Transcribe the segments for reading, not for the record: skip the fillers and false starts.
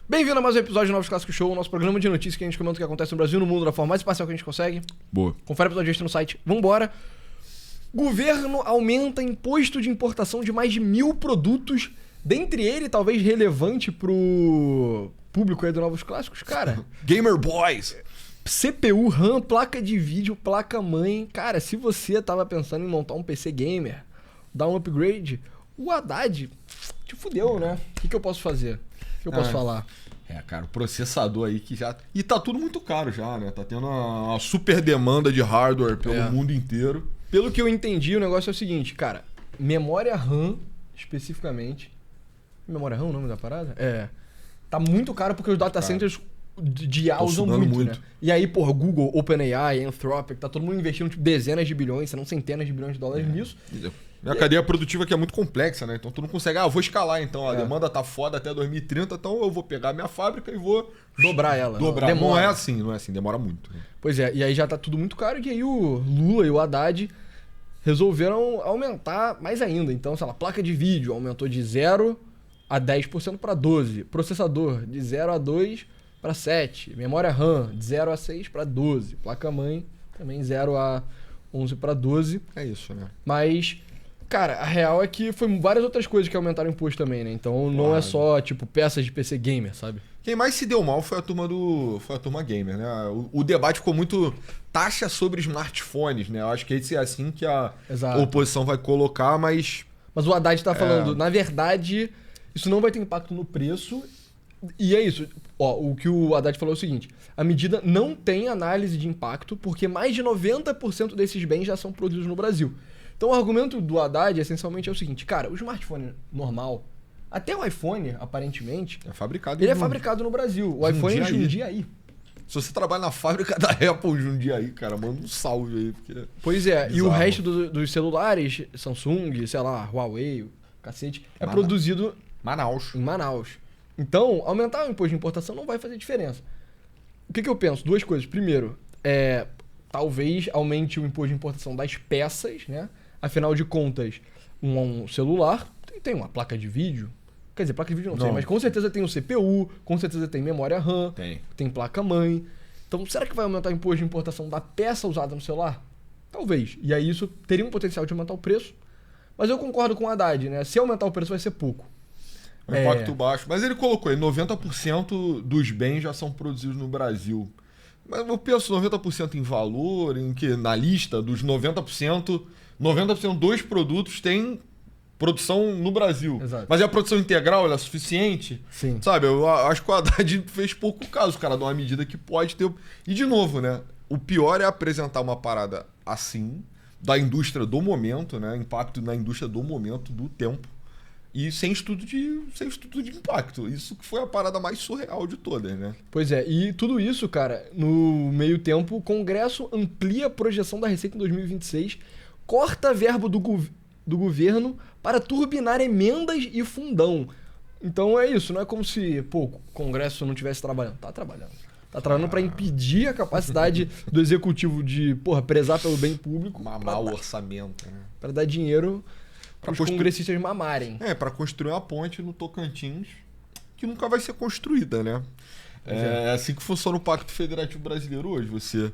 Bem-vindo a mais um episódio do Novos Clássicos Show, o nosso programa de notícias que a gente comenta o que acontece no Brasil e no mundo da forma mais espacial que a gente consegue. Boa. Confere o episódio extra no site. Vambora. Governo aumenta imposto de importação de mais de 1.000 produtos, dentre ele, talvez relevante pro público aí do Novos Clássicos. Cara, Gamer Boys! CPU, RAM, placa de vídeo, placa-mãe. Cara, se você tava pensando em montar um PC gamer, dar um upgrade, o Haddad te fudeu, né? O que eu posso fazer? O que eu posso falar? Cara, o processador aí que já... E tá tudo muito caro já, né? Tá tendo uma super demanda de hardware pelo mundo inteiro. Pelo que eu entendi, o negócio é o seguinte, cara. Memória RAM, especificamente... Memória RAM é o nome da parada? Tá muito caro porque os data centers de IA usam muito, né? E aí, porra, Google, OpenAI, Anthropic, tá todo mundo investindo tipo, dezenas de bilhões, se não centenas de bilhões de dólares nisso. E a cadeia produtiva que é muito complexa, né? Então tu não consegue... eu vou escalar então. A demanda tá foda até 2030, então eu vou pegar minha fábrica e vou... Dobrar ela. Dobrar. Demora. Não é assim. Demora muito. Né? Pois é, e aí já tá tudo muito caro, e aí o Lula e o Haddad resolveram aumentar mais ainda. Então, sei lá, placa de vídeo aumentou de 0 a 10% para 12%. Processador, de 0 a 2 para 7%. Memória RAM, de 0 a 6 para 12%. Placa-mãe, também 0 a 11 para 12%. É isso, né? Mas, cara, a real é que foi várias outras coisas que aumentaram o imposto também, né? Então não é só, tipo, peças de PC gamer, sabe? Quem mais se deu mal foi a turma gamer, né? O debate ficou muito taxa sobre smartphones, né? Eu acho que esse é assim que a oposição vai colocar, mas... Mas o Haddad tá falando, na verdade, isso não vai ter impacto no preço. E é isso. Ó, o que o Haddad falou é o seguinte, a medida não tem análise de impacto porque mais de 90% desses bens já são produzidos no Brasil. Então o argumento do Haddad essencialmente é o seguinte, cara, o smartphone normal... Até o iPhone, aparentemente, é fabricado no Brasil. O iPhone é de Jundiaí. Se você trabalha na fábrica da Apple Jundiaí, cara, manda um salve aí. Porque pois é, e o resto dos celulares, Samsung, sei lá, Huawei, cacete, é produzido em Manaus. Então, aumentar o imposto de importação não vai fazer diferença. O que eu penso? Duas coisas. Primeiro, talvez aumente o imposto de importação das peças, né? Afinal de contas, um celular tem uma placa de vídeo. Quer dizer, placa de vídeo não sei, mas com certeza tem um CPU, com certeza tem memória RAM, tem placa-mãe. Então, será que vai aumentar o imposto de importação da peça usada no celular? Talvez. E aí isso teria um potencial de aumentar o preço. Mas eu concordo com o Haddad, né? Se aumentar o preço vai ser pouco. Um impacto baixo. Mas ele colocou aí, 90% dos bens já são produzidos no Brasil. Mas eu penso 90% em valor, em que na lista dos 90% dos produtos tem... produção no Brasil. Exato. Mas a produção integral ela é suficiente? Sim. Sabe, eu acho que o Haddad fez pouco caso. O cara dá uma medida que pode ter... E de novo, né? O pior é apresentar uma parada assim, da indústria do momento, né? Impacto na indústria do momento, do tempo. E sem estudo de impacto. Isso que foi a parada mais surreal de todas, né? Pois é, e tudo isso, cara, no meio tempo, o Congresso amplia a projeção da Receita em 2026, corta verbo do governo para turbinar emendas e fundão. Então é isso, não é como se o Congresso não estivesse trabalhando. Tá trabalhando. Tá trabalhando para impedir a capacidade do executivo de, prezar pelo bem público. Mamar o orçamento. Né? Para dar dinheiro para os congressistas mamarem. Para construir uma ponte no Tocantins que nunca vai ser construída, né? É assim que funciona o Pacto Federativo Brasileiro hoje. Você...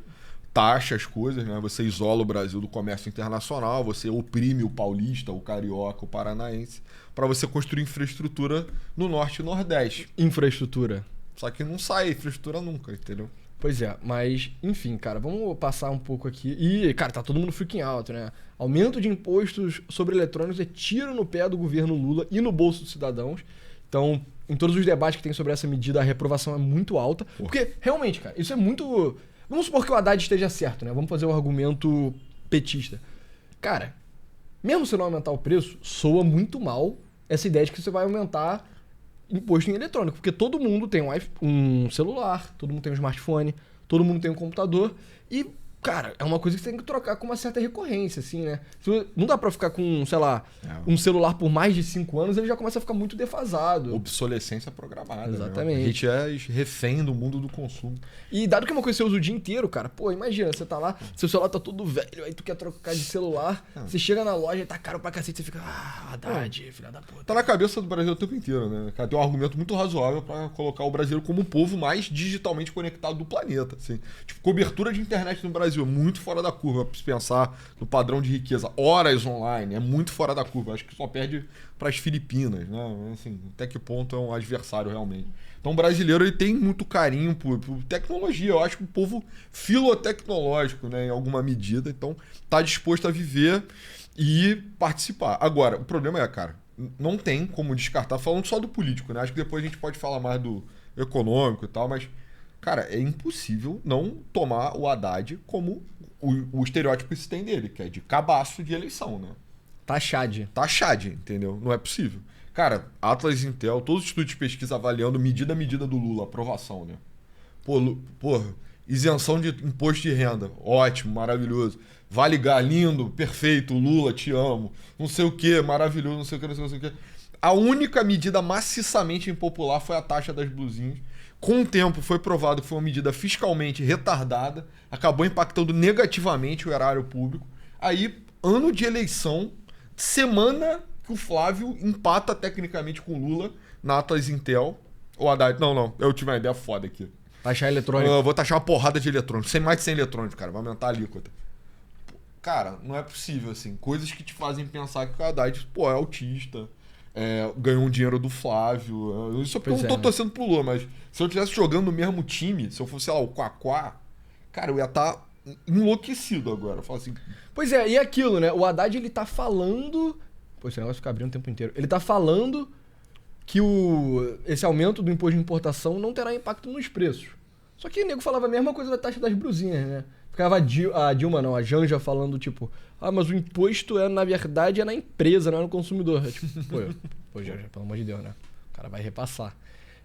taxa as coisas, né? Você isola o Brasil do comércio internacional, você oprime o paulista, o carioca, o paranaense, para você construir infraestrutura no norte e nordeste. Infraestrutura. Só que não sai infraestrutura nunca, entendeu? Pois é, mas, enfim, cara, vamos passar um pouco aqui. E, cara, tá todo mundo freaking out, né? Aumento de impostos sobre eletrônicos é tiro no pé do governo Lula e no bolso dos cidadãos. Então, em todos os debates que tem sobre essa medida, a reprovação é muito alta. Porque, realmente, cara, isso é muito... Vamos supor que o Haddad esteja certo, né? Vamos fazer um argumento petista. Cara, mesmo se não aumentar o preço, soa muito mal essa ideia de que você vai aumentar imposto em eletrônico. Porque todo mundo tem um celular, todo mundo tem um smartphone, todo mundo tem um computador. E cara, é uma coisa que você tem que trocar com uma certa recorrência, assim, né? Não dá pra ficar com, sei lá, um celular por mais de 5 anos, ele já começa a ficar muito defasado. Obsolescência programada. Exatamente. Né? A gente é refém do mundo do consumo. E dado que é uma coisa que você usa o dia inteiro, cara, pô, imagina, você tá lá, seu celular tá todo velho, aí tu quer trocar de celular, você chega na loja e tá caro pra cacete, você fica, Haddad, filha da puta. Tá na cabeça do Brasil o tempo inteiro, né? Cara, tem um argumento muito razoável pra colocar o brasileiro como o povo mais digitalmente conectado do planeta, assim. Tipo, cobertura de internet no Brasil é muito fora da curva, pra se pensar no padrão de riqueza. Horas online, é muito fora da curva. Acho que só perde pras Filipinas, né? Assim, até que ponto é um adversário realmente. Então o brasileiro ele tem muito carinho por tecnologia. Eu acho que o povo filotecnológico, né, em alguma medida. Então tá disposto a viver e participar. Agora, o problema é, cara, não tem como descartar, falando só do político, né? Acho que depois a gente pode falar mais do econômico e tal, mas, cara, é impossível não tomar o Haddad como o estereótipo que se tem dele, que é de cabaço de eleição, né? Taxade, entendeu? Não é possível. Cara, Atlas Intel, todos os estudos de pesquisa avaliando medida a medida do Lula, aprovação, né? Porra, isenção de imposto de renda, ótimo, maravilhoso. Vale Gás, lindo, perfeito, Lula, te amo. Não sei o que, maravilhoso, não sei o que, não sei o que. A única medida maciçamente impopular foi a taxa das blusinhas. Com o tempo foi provado que foi uma medida fiscalmente retardada, acabou impactando negativamente o erário público. Aí, ano de eleição, semana que o Flávio empata tecnicamente com o Lula na Atlas Intel. O Haddad, não, eu tive uma ideia foda aqui. Taxar eletrônico. Eu vou taxar uma porrada de eletrônico, mais de 100 eletrônicos, cara, vai aumentar a alíquota. Cara, não é possível, assim, coisas que te fazem pensar que o Haddad, é autista, ganhou um dinheiro do Flávio. Isso porque eu não tô torcendo pro Lula, mas se eu estivesse jogando no mesmo time, se eu fosse, sei lá, o Quaquá, cara, eu ia estar enlouquecido agora. Eu falo assim... Pois é, e aquilo, né? O Haddad, ele tá falando... Pô, esse negócio fica abrindo o tempo inteiro. Ele tá falando que esse aumento do imposto de importação não terá impacto nos preços. Só que o nego falava a mesma coisa da taxa das brusinhas, né? Ficava a Janja falando, tipo, mas o imposto na verdade, é na empresa, não é no consumidor. É tipo, pô, Janja, pelo amor de Deus, né? O cara vai repassar.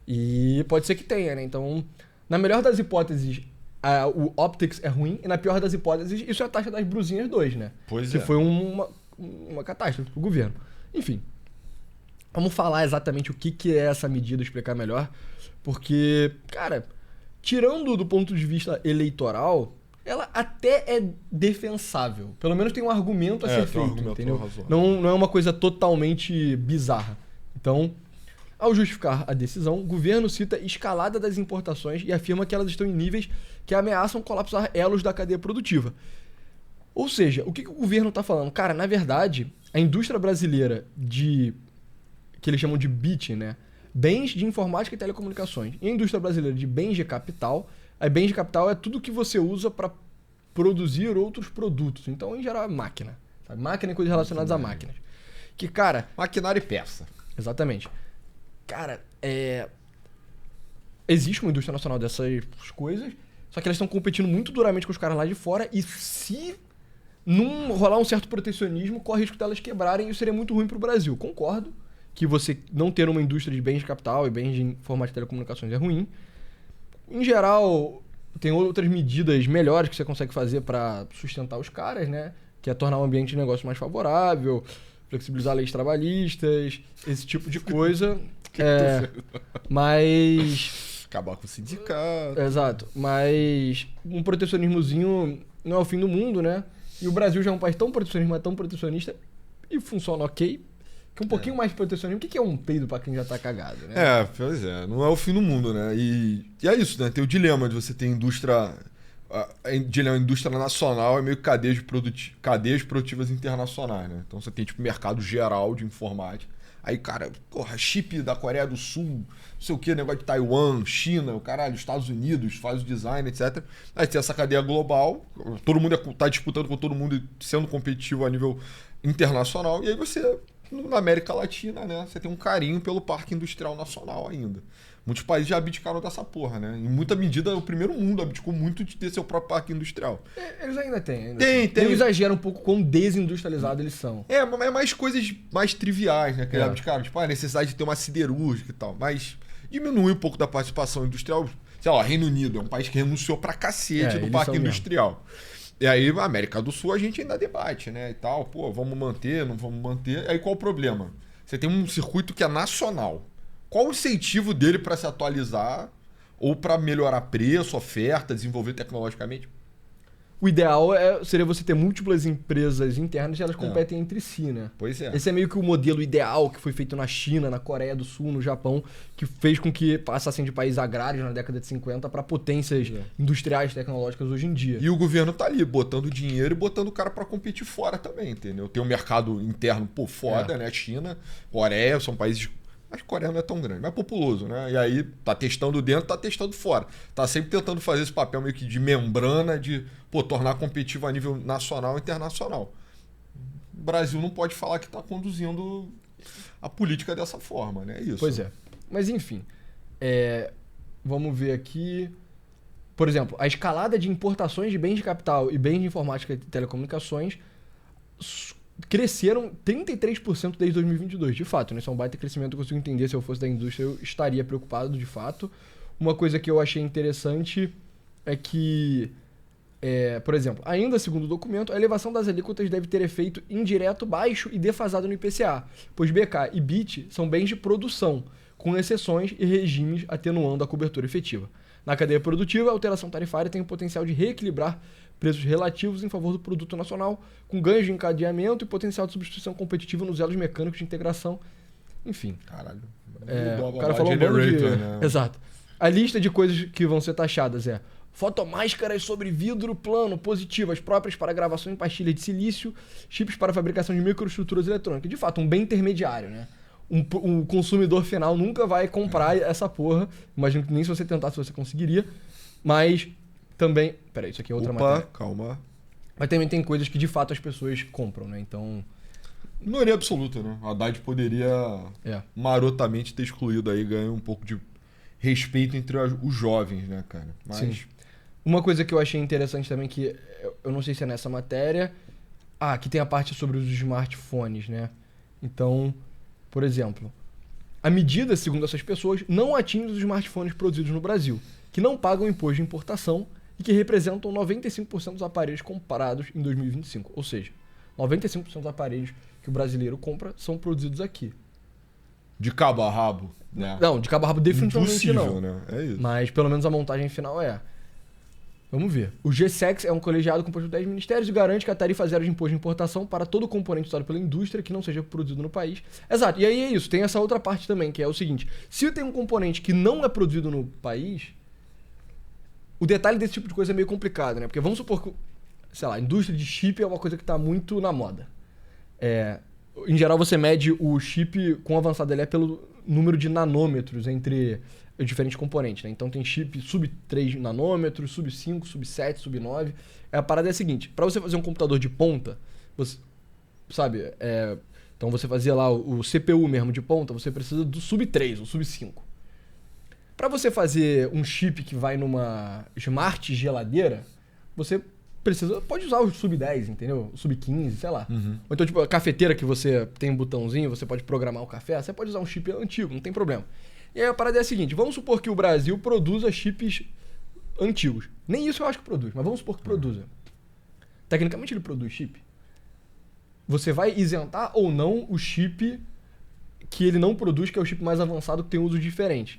E pode ser que tenha, né? Então, na melhor das hipóteses, o Optics é ruim, e na pior das hipóteses, isso é a taxa das brusinhas 2, né? Pois que foi uma catástrofe pro governo. Enfim, vamos falar exatamente o que é essa medida, explicar melhor, porque, cara, tirando do ponto de vista eleitoral, ela até é defensável. Pelo menos tem um argumento a ser feito, entendeu? Não é uma coisa totalmente bizarra. Então, ao justificar a decisão, o governo cita escalada das importações e afirma que elas estão em níveis que ameaçam colapsar elos da cadeia produtiva. Ou seja, o que o governo está falando? Cara, na verdade, a indústria brasileira que eles chamam de BIT, né? Bens de informática e telecomunicações. E a indústria brasileira de bens de capital. A bens de capital é tudo que você usa para produzir outros produtos. Então, em geral, é máquina. Sabe? Máquina e coisas relacionadas a máquinas. Que, cara... Maquinário e peça. Exatamente. Cara, existe uma indústria nacional dessas coisas, só que elas estão competindo muito duramente com os caras lá de fora, e se não rolar um certo protecionismo, corre risco delas quebrarem, e isso seria muito ruim pro Brasil. Concordo que você não ter uma indústria de bens de capital e bens de informática e telecomunicações é ruim. Em geral, tem outras medidas melhores que você consegue fazer para sustentar os caras, né? Que é tornar o ambiente de negócio mais favorável, flexibilizar leis trabalhistas, esse tipo de coisa. Mas... acabar com o sindicato. Exato. Mas um protecionismozinho não é o fim do mundo, né? E o Brasil já é um país tão protecionista e funciona ok. Que um pouquinho mais de protecionismo. O que é um peido pra quem já tá cagado, né? Pois é. Não é o fim do mundo, né? E é isso, né? Tem o dilema de você ter indústria... A indústria nacional é meio que cadeias produtivas internacionais, né? Então você tem tipo mercado geral de informática. Aí, cara, chip da Coreia do Sul, não sei o que, negócio de Taiwan, China, o caralho, Estados Unidos, faz o design, etc. Aí tem essa cadeia global, todo mundo tá disputando com todo mundo, sendo competitivo a nível internacional. E aí você, na América Latina, né, você tem um carinho pelo parque industrial nacional ainda. Muitos países já abdicaram dessa porra, né? Em muita medida, o primeiro mundo abdicou muito de ter seu próprio parque industrial. Eles ainda têm. Tem. Eles exageram um pouco quão desindustrializados eles são. É mais coisas mais triviais, né? Que eles abdicaram. Tipo, a necessidade de ter uma siderúrgica e tal. Mas diminui um pouco da participação industrial. Sei lá, Reino Unido é um país que renunciou pra cacete do parque industrial. E aí, a América do Sul, a gente ainda debate, né? E tal, pô, vamos manter, não vamos manter. Aí qual o problema? Você tem um circuito que é nacional. Qual o incentivo dele para se atualizar ou para melhorar preço, oferta, desenvolver tecnologicamente? O ideal seria você ter múltiplas empresas internas e elas competem entre si, né? Pois é. Esse é meio que o modelo ideal que foi feito na China, na Coreia do Sul, no Japão, que fez com que passassem de países agrários na década de 50 para potências industriais tecnológicas hoje em dia. E o governo tá ali, botando dinheiro e botando o cara para competir fora também, entendeu? Tem um mercado interno, pô, foda, né? China, Coreia, são países... Mas Coreia não é tão grande, mas é populoso, né? E aí tá testando dentro, tá testando fora. Tá sempre tentando fazer esse papel meio que de membrana, de tornar competitivo a nível nacional e internacional. O Brasil não pode falar que tá conduzindo a política dessa forma, né? Isso. Pois é. Mas enfim, vamos ver aqui. Por exemplo, a escalada de importações de bens de capital e bens de informática e telecomunicações cresceram 33% desde 2022, de fato, né? Isso é um baita crescimento, eu consigo entender. Se eu fosse da indústria, eu estaria preocupado, de fato. Uma coisa que eu achei interessante é que, por exemplo, ainda segundo o documento, a elevação das alíquotas deve ter efeito indireto baixo e defasado no IPCA, pois BK e BIT são bens de produção, com exceções e regimes atenuando a cobertura efetiva. Na cadeia produtiva, a alteração tarifária tem o potencial de reequilibrar preços relativos em favor do produto nacional, com ganhos de encadeamento e potencial de substituição competitiva nos elos mecânicos de integração. Enfim. Caralho. O cara falou um bando de... Né? Exato. A lista de coisas que vão ser taxadas é fotomáscaras sobre vidro plano positivas, próprias para gravação em pastilhas de silício, chips para fabricação de microestruturas eletrônicas. De fato, um bem intermediário, né? Um consumidor final nunca vai comprar essa porra. Imagino que nem se você tentasse você conseguiria. Mas... também... Peraí, isso aqui é outra matéria. Calma. Mas também tem coisas que de fato as pessoas compram, né? Então... minoria absoluta, né? A Haddad poderia marotamente ter excluído aí, ganhar um pouco de respeito entre os jovens, né, cara? Mas... sim. Uma coisa que eu achei interessante também, que eu não sei se é nessa matéria... aqui tem a parte sobre os smartphones, né? Então, por exemplo, a medida, segundo essas pessoas, não atinge os smartphones produzidos no Brasil, que não pagam imposto de importação e que representam 95% dos aparelhos comprados em 2025. Ou seja, 95% dos aparelhos que o brasileiro compra são produzidos aqui. De cabo a rabo, né? Não, de cabo a rabo definitivamente impossível, não. Né? É isso. Mas pelo menos a montagem final é. Vamos ver. O GSEX é um colegiado composto por 10 ministérios e garante que a tarifa zero de imposto de importação para todo componente usado pela indústria que não seja produzido no país. Exato. E aí é isso. Tem essa outra parte também, que é o seguinte. Se tem um componente que não é produzido no país... o detalhe desse tipo de coisa é meio complicado, né? Porque vamos supor que, sei lá, a indústria de chip é uma coisa que está muito na moda. Em geral, você mede o chip com avançado ele pelo número de nanômetros entre os diferentes componentes, né? Então tem chip sub 3 nanômetros, sub 5, sub 7, sub 9. A parada é a seguinte, para você fazer um computador de ponta, você, sabe, então você fazia lá o CPU mesmo de ponta, você precisa do sub 3 ou sub 5. Para você fazer um chip que vai numa smart geladeira, você pode usar o sub 10, entendeu? O sub 15, sei lá. Uhum. Ou então, tipo, a cafeteira que você tem um botãozinho, você pode programar o café, você pode usar um chip antigo, não tem problema. E aí a parada é a seguinte, vamos supor que o Brasil produza chips antigos. Nem isso eu acho que produz, mas vamos supor que produza. Tecnicamente ele produz chip. Você vai isentar ou não o chip que ele não produz, que é o chip mais avançado, que tem usos diferentes.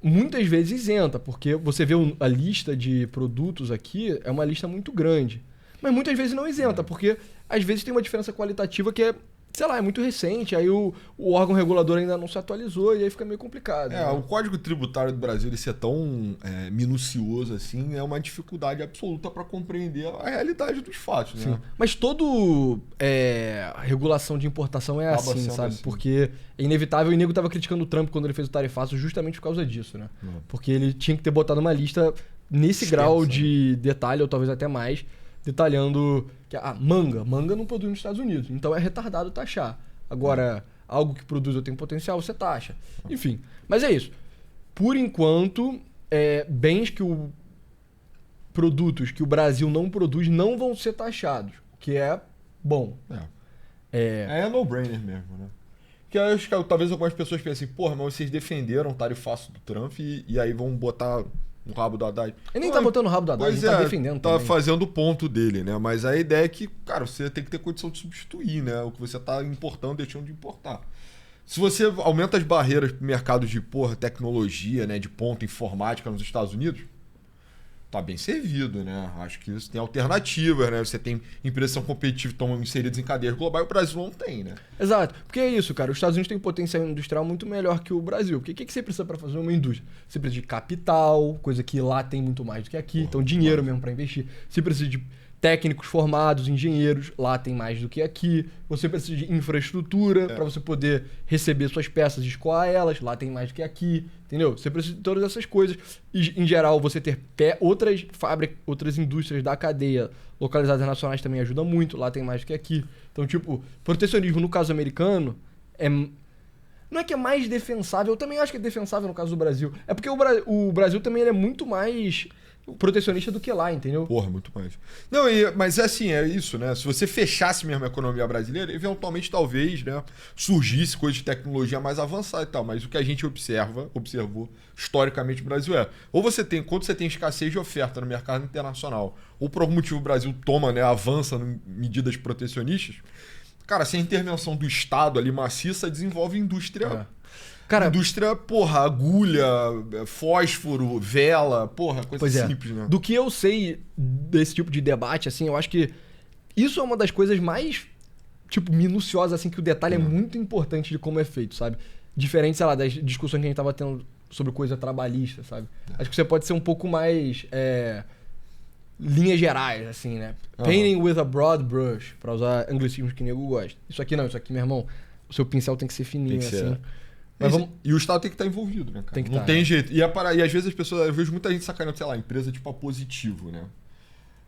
Muitas vezes isenta, porque você vê a lista de produtos aqui, é uma lista muito grande. Mas muitas vezes não isenta, porque às vezes tem uma diferença qualitativa que é, sei lá, é muito recente, aí o órgão regulador ainda não se atualizou e aí fica meio complicado. Né? O Código Tributário do Brasil ele ser tão minucioso assim é uma dificuldade absoluta para compreender a realidade dos fatos, né? Mas todo regulação de importação é assim, sabe? Assim. Porque é inevitável, e o nego tava criticando o Trump quando ele fez o tarifaço justamente por causa disso, né? Porque ele tinha que ter botado uma lista nesse grau de detalhe, ou talvez até mais, detalhando que manga não produz nos Estados Unidos, então é retardado taxar. Agora, algo que produz ou tem potencial, você taxa. Enfim, mas é isso. Por enquanto, bens produtos que o Brasil não produz não vão ser taxados, o que é bom. É no-brainer mesmo, né? Porque eu acho que talvez algumas pessoas pensem, porra, mas vocês defenderam o tarifaço do Trump e aí vão botar no rabo do Haddad. Ele nem tá botando o rabo do Haddad, ele tá defendendo tá também. fazendo o ponto dele, né? Mas a ideia é que, cara, você tem que ter condição de substituir, né? O que você tá importando, deixando de importar. Se você aumenta as barreiras pro mercado de, tecnologia, né? De ponta informática nos Estados Unidos, tá bem servido, né? Acho que isso tem alternativas, né? Você tem empresas que são competitivas, estão inseridas em cadeias globais, o Brasil não tem, né? Exato. Porque é isso, cara. Os Estados Unidos têm um potencial industrial muito melhor que o Brasil. Porque o que você precisa para fazer uma indústria? Você precisa de capital, coisa que lá tem muito mais do que aqui. Então, dinheiro mesmo para investir. Você precisa de técnicos formados, engenheiros, lá tem mais do que aqui. Você precisa de infraestrutura para você poder receber suas peças e escoar elas, lá tem mais do que aqui, entendeu? Você precisa de todas essas coisas. E, em geral, você ter outras fábricas, outras indústrias da cadeia localizadas nacionais também ajuda muito, lá tem mais do que aqui. Então, tipo, protecionismo no caso americano não é que é mais defensável, eu também acho que é defensável no caso do Brasil. É porque o Brasil também ele é muito mais protecionista do que lá, entendeu? Muito mais. Não, mas é assim, é isso, né? Se você fechasse mesmo a economia brasileira, eventualmente talvez, né, surgisse coisa de tecnologia mais avançada e tal, mas o que a gente observou historicamente no Brasil ou quando você tem escassez de oferta no mercado internacional, ou por algum motivo o Brasil toma, né, avança em medidas protecionistas, cara, sem intervenção do Estado ali maciça, desenvolve indústria... Cara, indústria, agulha, fósforo, vela, coisa simples, né? Do que eu sei desse tipo de debate, assim, eu acho que isso é uma das coisas mais, minuciosas, assim, que o detalhe é muito importante de como é feito, sabe? Diferente, sei lá, das discussões que a gente tava tendo sobre coisa trabalhista, sabe? Acho que você pode ser um pouco mais linhas gerais, assim, né? Painting with a broad brush, pra usar anglicismos que o nego gosta. Isso aqui, meu irmão, o seu pincel tem que ser fininho, assim. Mas e o Estado tem que estar envolvido, né, cara? Não tem jeito. E às vezes as pessoas... Eu vejo muita gente sacaneando, sei lá, empresa tipo a Positivo, né?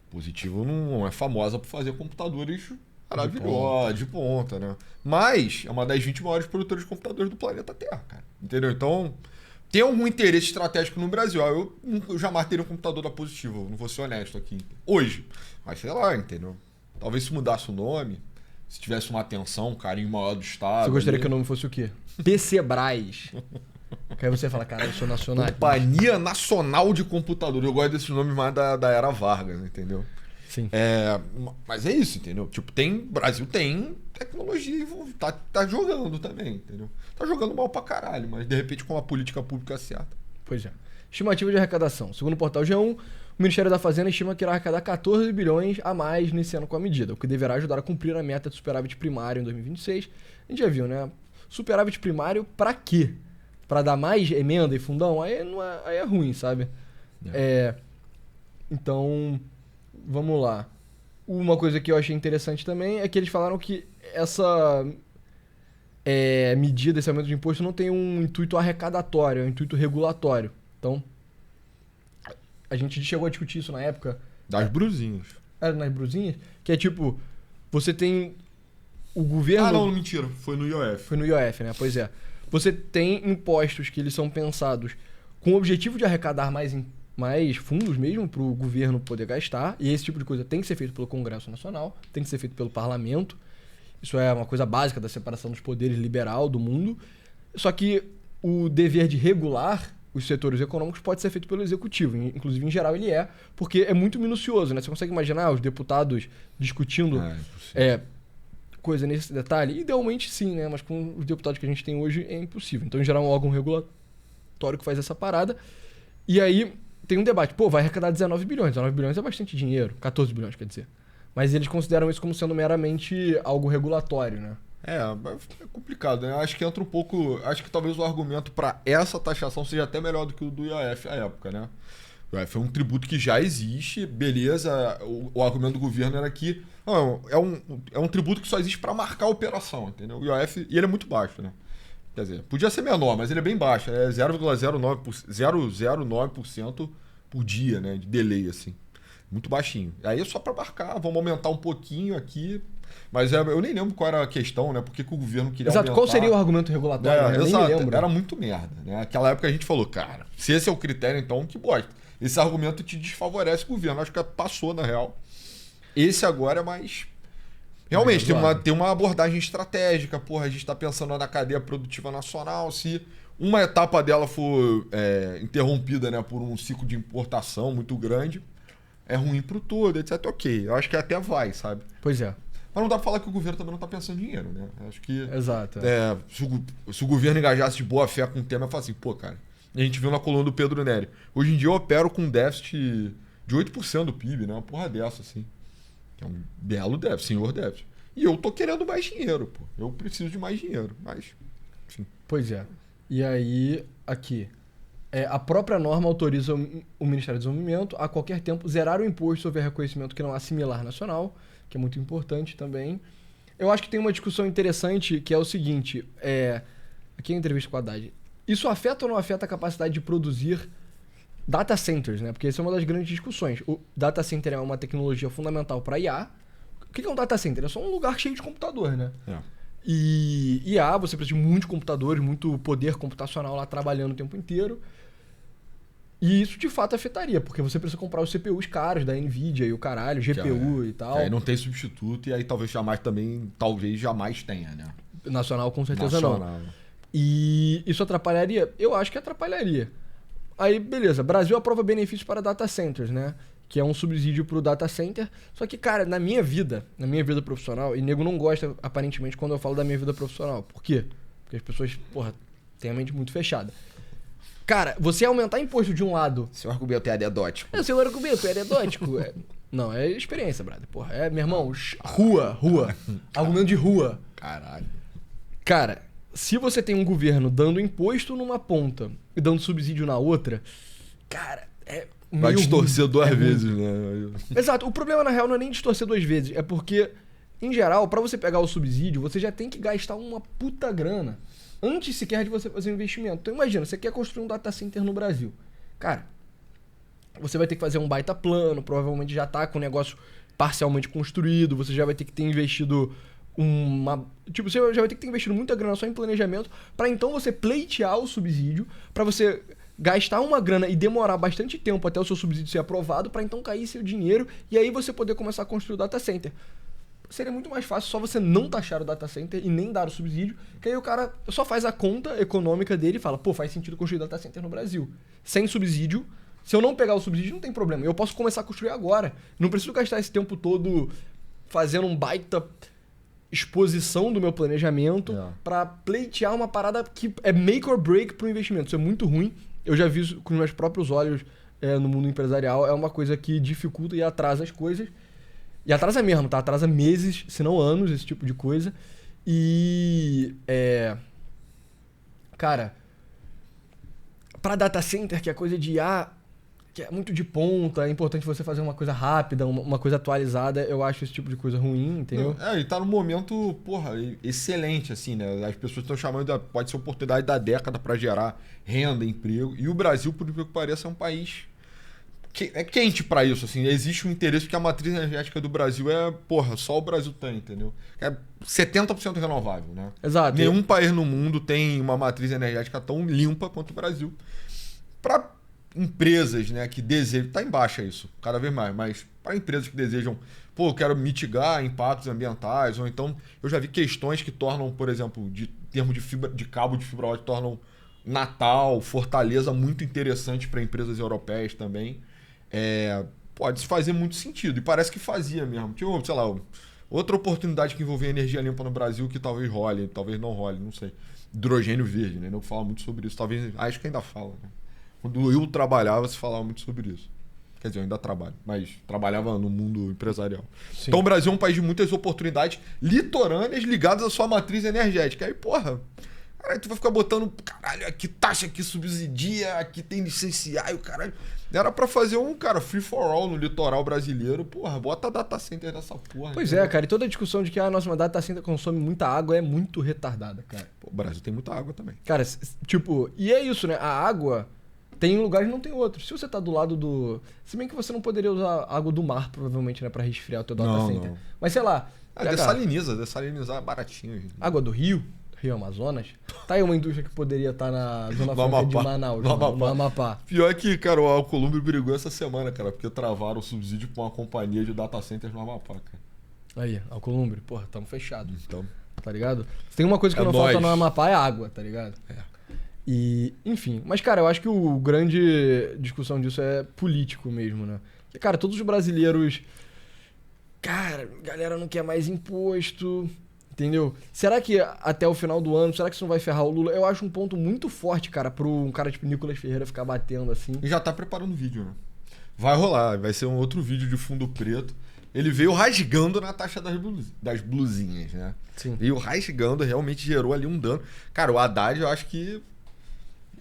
Positivo não é famosa por fazer computadores maravilhosos, de ponta, né? Mas é uma das 20 maiores produtoras de computadores do planeta Terra, cara. Entendeu? Então, tem algum interesse estratégico no Brasil. Eu jamais teria um computador da Positivo, não vou ser honesto aqui. Hoje. Mas sei lá, entendeu? Talvez se mudasse o nome... Se tivesse uma atenção, um carinho maior do Estado... Você gostaria que o nome fosse o quê? PCBRAS. Que aí você fala, cara, eu sou nacional. Companhia Nacional de Computadores. Eu gosto desses nomes mais da era Vargas, entendeu? Sim. Mas é isso, entendeu? Brasil tem tecnologia envolvida. Tá jogando também, entendeu? Tá jogando mal pra caralho, mas de repente com uma política pública certa. Pois é. Estimativa de arrecadação. Segundo o portal G1, o Ministério da Fazenda estima que irá arrecadar 14 bilhões a mais nesse ano com a medida, o que deverá ajudar a cumprir a meta de superávit primário em 2026. A gente já viu, né? Superávit primário pra quê? Pra dar mais emenda e fundão? Aí é ruim, sabe? Então, vamos lá. Uma coisa que eu achei interessante também é que eles falaram que essa medida, esse aumento de imposto não tem um intuito arrecadatório, é um intuito regulatório. Então, a gente chegou a discutir isso na época. Das brusinhas. Nas brusinhas? Que é tipo, você tem o governo... Ah, não, mentira. Foi no IOF. Foi no IOF, né? Pois é. Você tem impostos que eles são pensados com o objetivo de arrecadar mais fundos mesmo para o governo poder gastar. E esse tipo de coisa tem que ser feito pelo Congresso Nacional, tem que ser feito pelo Parlamento. Isso é uma coisa básica da separação dos poderes liberal do mundo. Só que o dever de regular os setores econômicos pode ser feito pelo Executivo. Inclusive, em geral, ele porque é muito minucioso, né? Você consegue imaginar os deputados discutindo coisa nesse detalhe? Idealmente, sim, né? Mas com os deputados que a gente tem hoje, é impossível. Então, em geral, é um órgão regulatório que faz essa parada. E aí, tem um debate. Vai arrecadar 19 bilhões. 19 bilhões é bastante dinheiro. 14 bilhões, quer dizer. Mas eles consideram isso como sendo meramente algo regulatório, né? É complicado, né? Acho que entra um pouco... Acho que talvez o argumento para essa taxação seja até melhor do que o do IOF à época, né? O IOF é um tributo que já existe, beleza. O argumento do governo era que é um tributo que só existe para marcar a operação, entendeu? O IOF, e ele é muito baixo, né? Quer dizer, podia ser menor, mas ele é bem baixo. É 0,09% por dia, né? De delay, assim. Muito baixinho. Aí é só para marcar, vamos aumentar um pouquinho aqui... Mas eu nem lembro qual era a questão, né? Por que o governo queria aumentar... Qual seria o argumento regulatório? Eu exato, nem me lembro. Era muito merda, né? Naquela época a gente falou, cara, se esse é o critério, então que bosta. Esse argumento te desfavorece o governo. Acho que passou, na real. Esse agora é mais... Realmente, tem uma abordagem estratégica. A gente tá pensando na cadeia produtiva nacional, se uma etapa dela for interrompida, né, por um ciclo de importação muito grande, é ruim pro todo, etc. Ok, eu acho que até vai, sabe? Pois é. Mas não dá pra falar que o governo também não tá pensando em dinheiro, né? Acho que... Exato. Se o governo engajasse de boa fé com o tema, eu falo assim, pô, cara, a gente viu na coluna do Pedro Neri. Hoje em dia eu opero com um déficit de 8% do PIB, né? Uma porra dessa, assim. Que é um belo déficit, senhor déficit. E eu tô querendo mais dinheiro, pô. Eu preciso de mais dinheiro, mas... Enfim. Pois é. E aí, aqui... a própria norma autoriza o Ministério do Desenvolvimento a qualquer tempo zerar o imposto sobre reconhecimento que não há similar nacional, que é muito importante também. Eu acho que tem uma discussão interessante que é o seguinte, aqui é a entrevista com a Haddad. Isso afeta ou não afeta a capacidade de produzir data centers, né? Porque essa é uma das grandes discussões. O data center é uma tecnologia fundamental para IA. O que é um data center? É só um lugar cheio de computador, né? E IA, você precisa de muitos computadores, muito poder computacional lá trabalhando o tempo inteiro. E isso de fato afetaria, porque você precisa comprar os CPUs caros da Nvidia e o caralho, GPU e tal. Que aí não tem substituto e aí talvez jamais tenha, né? Nacional com certeza não. E isso atrapalharia? Eu acho que atrapalharia. Aí, beleza, Brasil aprova benefícios para data centers, né? Que é um subsídio pro data center. Só que, cara, na minha vida profissional, e nego não gosta, aparentemente, quando eu falo da minha vida profissional. Por quê? Porque as pessoas, porra, têm a mente muito fechada. Cara, você aumentar imposto de um lado... Seu argumento é anedótico. Seu argumento é anedótico. Não, é experiência, brother. Porra, meu irmão, rua. Argumento de rua. Caralho. Cara, se você tem um governo dando imposto numa ponta e dando subsídio na outra, cara, vai distorcer duas vezes, né? Exato. O problema, na real, não é nem distorcer duas vezes. É porque, em geral, pra você pegar o subsídio, você já tem que gastar uma puta grana antes sequer de você fazer um investimento. Então imagina, você quer construir um data center no Brasil. Cara, você vai ter que fazer um baita plano, provavelmente já tá com o negócio parcialmente construído, você já vai ter que ter investido você já vai ter que ter investido muita grana só em planejamento, pra então você pleitear o subsídio, pra você gastar uma grana e demorar bastante tempo até o seu subsídio ser aprovado, pra então cair seu dinheiro e aí você poder começar a construir o data center. Seria muito mais fácil só você não taxar o data center e nem dar o subsídio, que aí o cara só faz a conta econômica dele e fala, pô, faz sentido construir data center no Brasil. Sem subsídio, se eu não pegar o subsídio, não tem problema. Eu posso começar a construir agora. Não preciso gastar esse tempo todo fazendo um baita exposição do meu planejamento pra pleitear uma parada que é make or break pro investimento. Isso é muito ruim. Eu já vi isso com os meus próprios olhos no mundo empresarial. É uma coisa que dificulta e atrasa as coisas. E atrasa mesmo, tá? Atrasa meses, se não anos, esse tipo de coisa. E... Cara, pra data center, que é coisa de IA, que é muito de ponta, é importante você fazer uma coisa rápida, uma coisa atualizada, eu acho esse tipo de coisa ruim, entendeu? E tá num momento, porra, excelente, assim, né? As pessoas estão chamando, pode ser oportunidade da década pra gerar renda, emprego. E o Brasil, por incrível que pareça, é um país... é quente pra isso, assim. Existe um interesse que a matriz energética do Brasil só o Brasil tem, entendeu? É 70% renovável, né? Exato. Nenhum país no mundo tem uma matriz energética tão limpa quanto o Brasil. Pra empresas, né, que desejam... Tá em baixa isso, cada vez mais, mas para empresas que desejam, eu quero mitigar impactos ambientais, ou então eu já vi questões que tornam, por exemplo, de termo de cabo de fibra ótica, tornam Natal, Fortaleza muito interessante para empresas europeias também. Pode fazer muito sentido. E parece que fazia mesmo. Tipo, sei lá, outra oportunidade que envolvia energia limpa no Brasil que talvez role, talvez não role, não sei. Hidrogênio verde, né? Não fala muito sobre isso. Talvez, acho que ainda fala, né? Quando eu trabalhava, se falava muito sobre isso. Quer dizer, eu ainda trabalho, mas trabalhava no mundo empresarial. Sim. Então o Brasil é um país de muitas oportunidades litorâneas ligadas à sua matriz energética. Aí, porra... Caralho, tu vai ficar botando, caralho, aqui taxa, aqui subsidia, aqui tem licenciar e o caralho. Era pra fazer free for all no litoral brasileiro. Porra, bota data center nessa porra. Pois cara, e toda a discussão de que a nossa data center consome muita água é muito retardada, cara. O Brasil tem muita água também. Cara, tipo, e é isso, né? A água tem lugares e não tem outros. Se você tá do lado do... Se bem que você não poderia usar água do mar, provavelmente, né, pra resfriar o teu data center. Não. Mas sei lá... Dessalinizar é baratinho. Gente. Água do Rio Amazonas, tá aí uma indústria que poderia estar na Zona Franca de Manaus, no Amapá. Pior que, cara, o Alcolumbre brigou essa semana, cara, porque travaram o subsídio pra uma companhia de data centers no Amapá, cara. Aí, Alcolumbre, porra, tamo fechado. Então. Tá ligado? Tem uma coisa que não falta no Amapá, é água, tá ligado? E, enfim. Mas, cara, eu acho que o grande discussão disso é político mesmo, né? Porque, cara, todos os brasileiros... Cara, galera não quer mais imposto, entendeu? Será que até o final do ano, será que isso não vai ferrar o Lula? Eu acho um ponto muito forte, cara, pro um cara tipo Nicolas Ferreira ficar batendo assim. E já tá preparando o vídeo, né? Vai rolar, vai ser um outro vídeo de fundo preto. Ele veio rasgando na taxa das blusinhas, né? Sim. Veio rasgando, realmente gerou ali um dano. Cara, o Haddad, eu acho que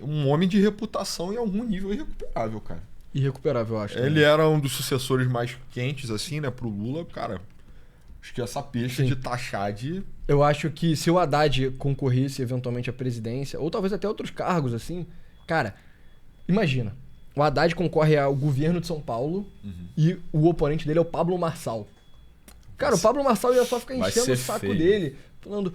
um homem de reputação em algum nível irrecuperável, cara. Irrecuperável, eu acho. Ele era um dos sucessores mais quentes, assim, né, pro Lula, cara. Acho que essa peixe de taxar de... Eu acho que se o Haddad concorresse eventualmente à presidência, ou talvez até outros cargos, assim, cara, imagina. O Haddad concorre ao governo de São Paulo e o oponente dele é o Pablo Marçal. Cara, o Pablo Marçal ia só ficar enchendo o saco dele, falando...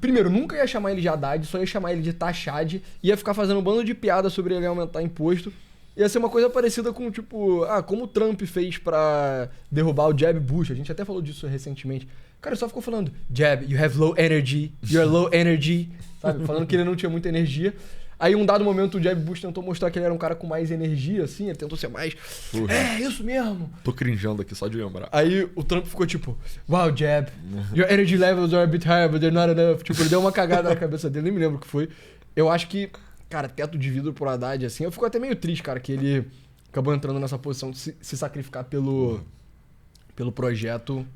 Primeiro, nunca ia chamar ele de Haddad, só ia chamar ele de Taxad, ia ficar fazendo um bando de piada sobre ele aumentar imposto. Ia ser uma coisa parecida com, tipo, como o Trump fez pra derrubar o Jeb Bush. A gente até falou disso recentemente. Cara, ele só ficou falando, Jeb, you have low energy, you're low energy, sabe? Falando que ele não tinha muita energia. Aí, um dado momento, o Jeb Bush tentou mostrar que ele era um cara com mais energia, assim, ele tentou ser mais... Porra. É, isso mesmo. Tô crinjando aqui só de lembrar. Aí, o Trump ficou tipo, wow, Jeb, your energy levels are a bit higher, but they're not enough. Tipo, ele deu uma cagada na cabeça dele, nem me lembro o que foi. Eu acho que, cara, teto de vidro pro Haddad, assim, eu fico até meio triste, cara, que ele acabou entrando nessa posição de se sacrificar pelo projeto.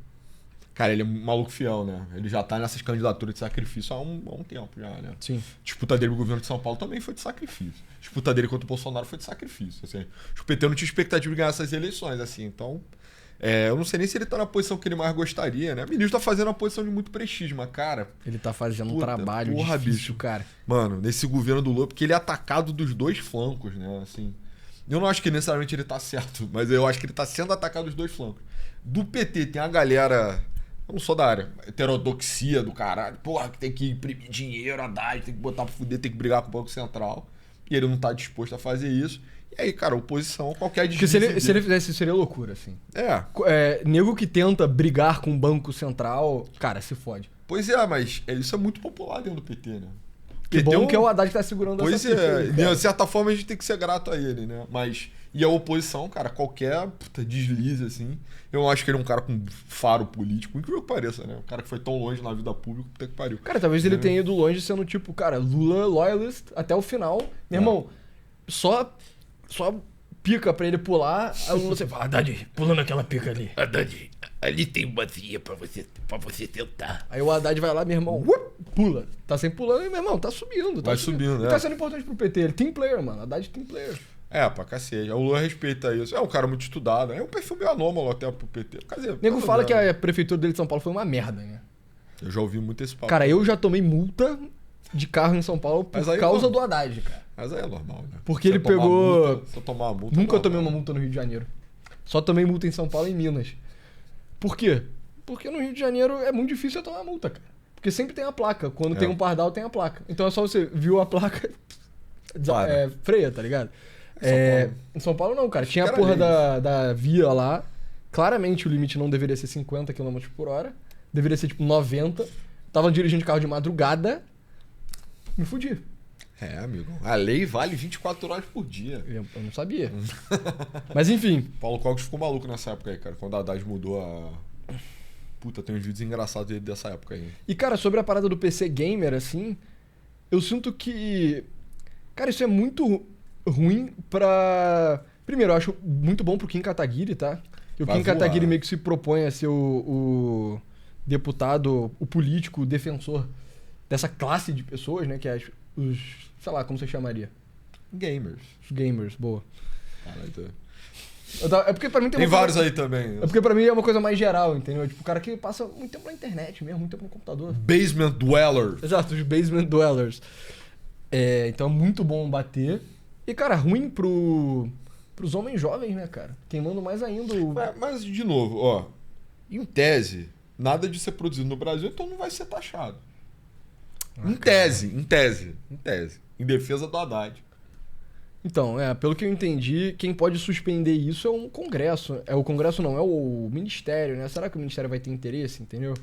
Cara, ele é um maluco fiel, né? Ele já tá nessas candidaturas de sacrifício há um tempo já, né? Sim. Disputa dele com o governo de São Paulo também foi de sacrifício. Disputa dele contra o Bolsonaro foi de sacrifício. Assim. Acho que o PT não tinha expectativa de ganhar essas eleições, assim. Então, eu não sei nem se ele tá na posição que ele mais gostaria, né? O ministro tá fazendo uma posição de muito prestígio, mas, cara... Ele tá fazendo um trabalho difícil, bicho, cara. Mano, nesse governo do Lula, porque ele é atacado dos dois flancos, né? Assim, eu não acho que necessariamente ele tá certo, mas eu acho que ele tá sendo atacado dos dois flancos. Do PT tem a galera... Eu não sou da área. Heterodoxia do caralho. Porra, que tem que imprimir dinheiro, Haddad, tem que botar pra fuder, tem que brigar com o Banco Central. E ele não tá disposto a fazer isso. E aí, cara, oposição, qualquer deslize. Porque se ele fizesse isso, seria loucura, assim. Nego que tenta brigar com o Banco Central, cara, se fode. Pois é, mas isso é muito popular dentro do PT, né? Que bom que é o Haddad que tá segurando essa coisa. Pois é, de certa forma a gente tem que ser grato a ele, né? Mas... E a oposição, cara, qualquer deslize, assim... Eu acho que ele é um cara com faro político, incrível que pareça, né? Um cara que foi tão longe na vida pública, puta que pariu. Cara, talvez ele tenha ido longe sendo tipo, cara, Lula loyalist até o final. Meu irmão, só pica pra ele pular, aí o Lula você fala, Haddad, pulando aquela pica ali. Haddad, ali tem bacia pra você tentar. Aí o Haddad vai lá, meu irmão, pula. Tá sempre pulando e, meu irmão, tá subindo. Vai subindo, né? Tá sendo importante pro PT. Ele team player, mano. Haddad team player. Pra cacete. O Lula respeita isso. É um cara muito estudado. É um perfil meio anômalo até pro PT. Quer dizer, nego fala que a prefeitura dele de São Paulo foi uma merda, né? Eu já ouvi muito esse papo. Cara, eu já tomei multa de carro em São Paulo por causa do Haddad, cara. Mas aí é normal, né? Porque ele pegou... Se eu tomar uma multa... Nunca tomei uma multa no Rio de Janeiro. Só tomei multa em São Paulo e em Minas. Por quê? Porque no Rio de Janeiro é muito difícil eu tomar multa, cara. Porque sempre tem a placa. Quando tem um pardal, tem a placa. Então é só você viu a placa... freia, tá ligado? Em São Paulo não, cara. Tinha a porra da via lá. Claramente o limite não deveria ser 50 km por hora. Deveria ser tipo 90. Tava dirigindo carro de madrugada. Me fudi. Amigo. A lei vale 24 horas por dia. Eu não sabia. Mas enfim. Paulo Cogos ficou maluco nessa época aí, cara. Quando a Haddad mudou a... Puta, tem uns vídeos engraçados dele dessa época aí. E, cara, sobre a parada do PC Gamer, assim... Eu sinto que... Cara, isso é muito... ruim pra... Primeiro, eu acho muito bom pro Kim Kataguiri, tá? E o Kim Kataguiri meio que se propõe a ser o deputado, o político, o defensor dessa classe de pessoas, né? Que é os... Sei lá, como você chamaria? Gamers. Os gamers, boa. Caralho, é porque pra mim tem vários aí também. É porque pra mim é uma coisa mais geral, entendeu? Tipo, o cara que passa muito tempo na internet mesmo, muito tempo no computador. Basement Dwellers. Exato, os Basement Dwellers. Então é muito bom bater. E, cara, ruim pros homens jovens, né, cara? Queimando mais ainda o... Mas, de novo, em tese, nada de ser produzido no Brasil, então não vai ser taxado. Em tese. Em defesa do Haddad. Então, pelo que eu entendi, quem pode suspender isso é um Congresso. É o Congresso não, é o Ministério, né? Será que o Ministério vai ter interesse, entendeu?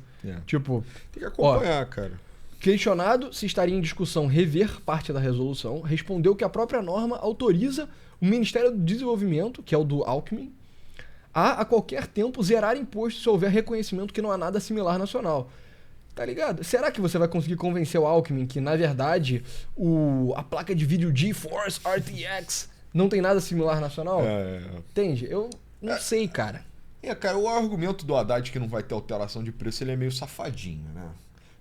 Tipo... Tem que acompanhar, cara. Questionado se estaria em discussão rever parte da resolução, respondeu que a própria norma autoriza o Ministério do Desenvolvimento, que é o do Alckmin, a qualquer tempo zerar imposto se houver reconhecimento que não há nada similar nacional. Tá ligado? Será que você vai conseguir convencer o Alckmin que, na verdade, a placa de vídeo GeForce RTX não tem nada similar nacional? Entende? Eu não sei, cara. Cara, o argumento do Haddad que não vai ter alteração de preço, ele é meio safadinho, né?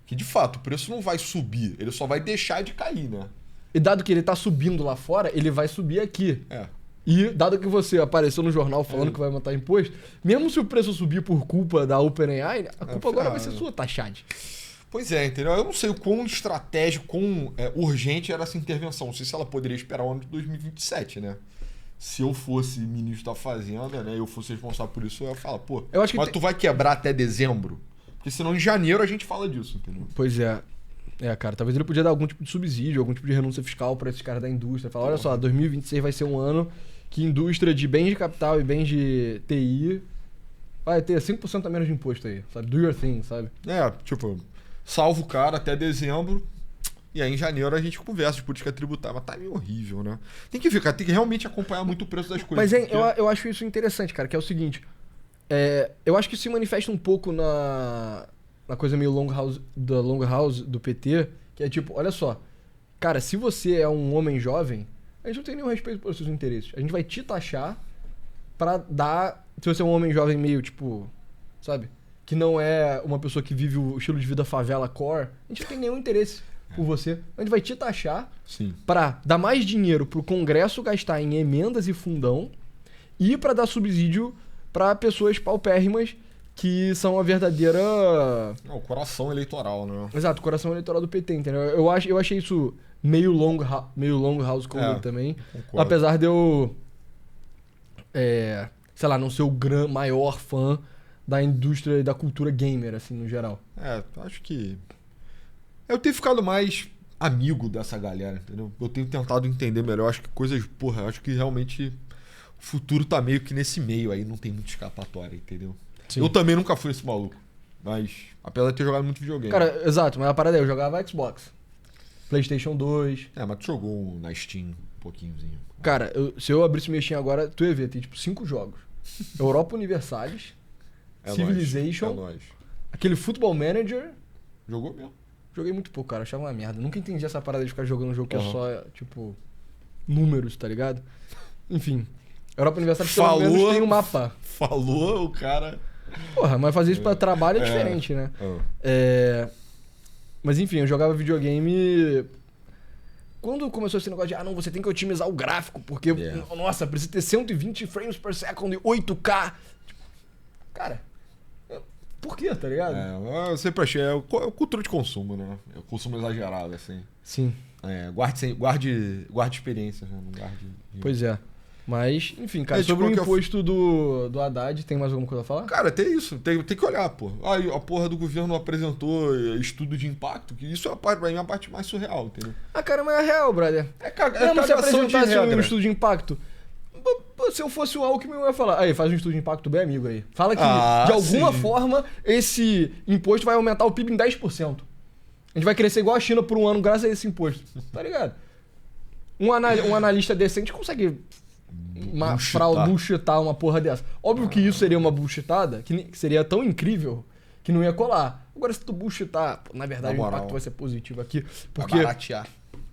Que, de fato, o preço não vai subir, ele só vai deixar de cair, né? E dado que ele tá subindo lá fora, ele vai subir aqui. E dado que você apareceu no jornal falando que vai aumentar imposto, mesmo se o preço subir por culpa da OpenAI, a culpa agora vai ser sua, tá, Chad? Pois é, entendeu? Eu não sei o quão estratégico, quão urgente era essa intervenção. Não sei se ela poderia esperar o ano de 2027, né? Se eu fosse ministro da Fazenda, né, eu fosse responsável por isso, eu ia falar, pô, mas tu vai quebrar até dezembro? Porque senão em janeiro a gente fala disso, entendeu? Pois é. Cara, talvez ele podia dar algum tipo de subsídio, algum tipo de renúncia fiscal pra esses caras da indústria. Falar, olha só, 2026 vai ser um ano que indústria de bens de capital e bens de TI vai ter 5% a menos de imposto aí, sabe? Do your thing, sabe? Tipo, salva o cara até dezembro e aí em janeiro a gente conversa de política tributária. Mas tá meio horrível, né? Tem que ficar, tem que realmente acompanhar muito o preço das coisas. Mas eu acho isso interessante, cara, que é o seguinte. Eu acho que isso se manifesta um pouco na coisa meio long house do PT, que é tipo, olha só, cara, se você é um homem jovem, a gente não tem nenhum respeito pelos seus interesses. A gente vai te taxar pra dar... Se você é um homem jovem meio, tipo, sabe? Que não é uma pessoa que vive o estilo de vida favela core, a gente não tem nenhum interesse por você. A gente vai te taxar pra dar mais dinheiro pro Congresso gastar em emendas e fundão e pra dar subsídio pra pessoas paupérrimas que são a verdadeira... o coração eleitoral, né? Exato, o coração eleitoral do PT, entendeu? Eu achei isso meio long house comigo também. Concordo. Apesar de eu, sei lá, não ser o maior fã da indústria e da cultura gamer, assim, no geral. Acho que... Eu tenho ficado mais amigo dessa galera, entendeu? Eu tenho tentado entender melhor. Acho que acho que realmente o futuro tá meio que nesse meio aí, não tem muito escapatória, entendeu? Sim. Eu também nunca fui esse maluco. Mas, apesar de ter jogado muito videogame. Cara, exato, mas a parada é, eu jogava Xbox, PlayStation 2. Mas tu jogou na Steam um pouquinhozinho. Cara, se eu abrisse minha Steam agora, tu ia ver, tem tipo 5 jogos. Europa Universalis, Civilization, aquele Football Manager. Jogou mesmo? Joguei muito pouco, cara, achava uma merda. Nunca entendi essa parada de ficar jogando um jogo que é só, tipo, números, tá ligado? Enfim, Europa Universalis pelo menos tem um mapa. Falou o cara... Porra, mas fazer isso pra trabalho é diferente, né? Mas enfim, eu jogava videogame... Quando começou esse negócio de, você tem que otimizar o gráfico, porque, nossa, precisa ter 120 frames per second e 8K. Cara, por quê, tá ligado? Eu sempre achei, é cultura de consumo, né? É o consumo exagerado, assim. Sim. Guarde experiências, né? Não guarde... Pois é. Mas, enfim, cara, sobre o imposto do Haddad, tem mais alguma coisa a falar? Cara, tem isso. Tem que olhar, pô. A porra do governo apresentou estudo de impacto, que isso é pra mim a parte mais surreal, entendeu? Cara, mas é real, brother. Mesmo se apresentasse um estudo de impacto, se eu fosse o Alckmin, eu ia falar, aí, faz um estudo de impacto bem amigo aí. Fala que, de alguma forma, esse imposto vai aumentar o PIB em 10%. A gente vai crescer igual a China por um ano graças a esse imposto. Tá ligado? Um analista decente consegue... bullshitar uma porra dessa. Óbvio que isso seria uma bullshitada, que seria tão incrível que não ia colar. Agora, se tu bullshitar, na verdade o impacto vai ser positivo aqui. Porque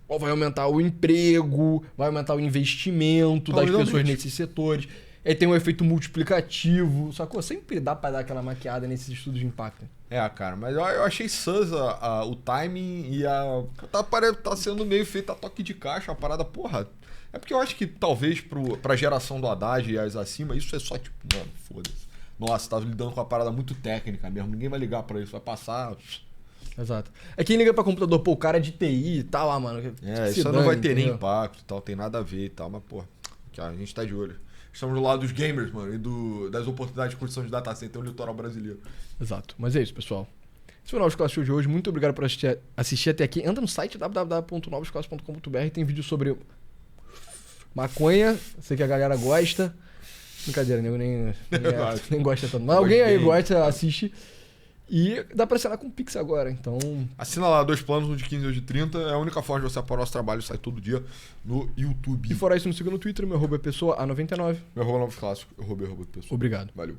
vai aumentar o emprego, vai aumentar o investimento das pessoas nesses setores. Aí tem um efeito multiplicativo, sacou? Sempre dá pra dar aquela maquiada nesses estudos de impacto. Cara, mas eu achei sus o timing e tá sendo meio feito a toque de caixa, a parada, porra. É porque eu acho que talvez pra geração do Haddad e as acima, isso é só tipo, mano, foda-se. Nossa, tá lidando com uma parada muito técnica mesmo, ninguém vai ligar pra isso, vai passar... Exato. É quem liga pra computador, o cara de TI e tal, mano. Isso não vai ter nem impacto e tal, tem nada a ver e tal, mas, pô, a gente tá de olho. Estamos do lado dos gamers, mano, e das oportunidades de construção de data center no litoral brasileiro. Exato. Mas é isso, pessoal. Esse foi o Novos Classes de hoje. Muito obrigado por assistir até aqui. Entra no site www.novosclasses.com.br, tem vídeo sobre maconha, sei que a galera gosta. Brincadeira, nego nem gosta tanto. Mas alguém aí gosta, assiste. E dá pra assinar com Pix agora, então... Assina lá 2 planos, um de 15 e um de 30. É a única forma de você apoiar o nosso trabalho. Sai todo dia no YouTube. E fora isso, me siga no Twitter. Meu arroba é pessoa A99. Meu arroba Novos Clássicos. Pessoa. Obrigado. Valeu.